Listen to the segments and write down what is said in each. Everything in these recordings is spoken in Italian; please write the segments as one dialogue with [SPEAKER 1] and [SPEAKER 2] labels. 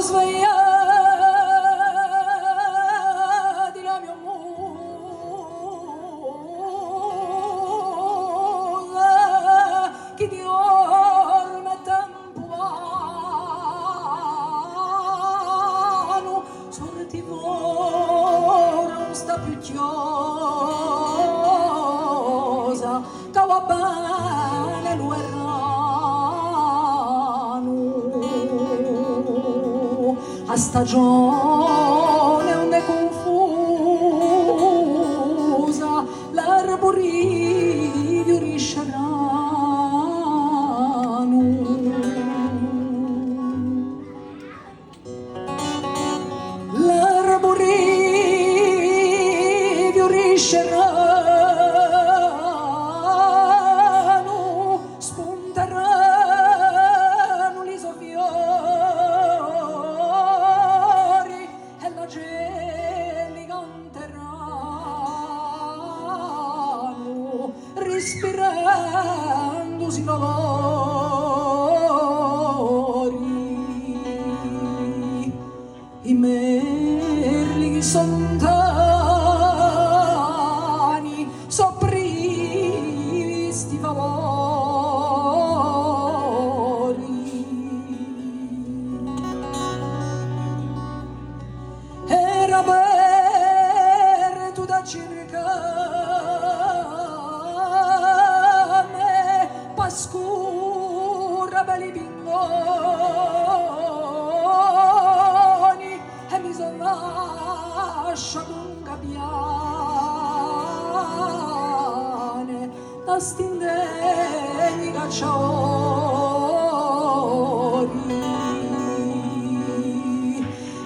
[SPEAKER 1] svegliati la mia musa che ti orme tempuano sorti ora non sta più chiosa che va bene a stagione onde confusa l'arborio riscerano l'arborio riscerano spunteranno li soffiori e la geli canteranno respirandosi dolori i merli sontani sopristi favori era aperto da circa me pascura belli bingoni e mi son lasciato un gabbiane da stindegli cacciatori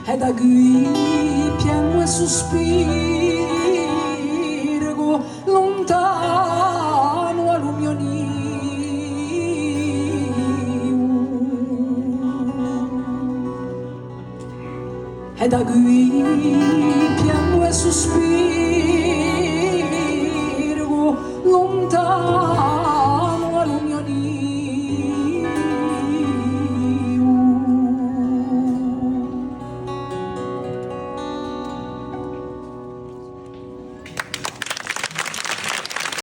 [SPEAKER 1] e da qui piango e sospiro lontano all'umio nido e da qui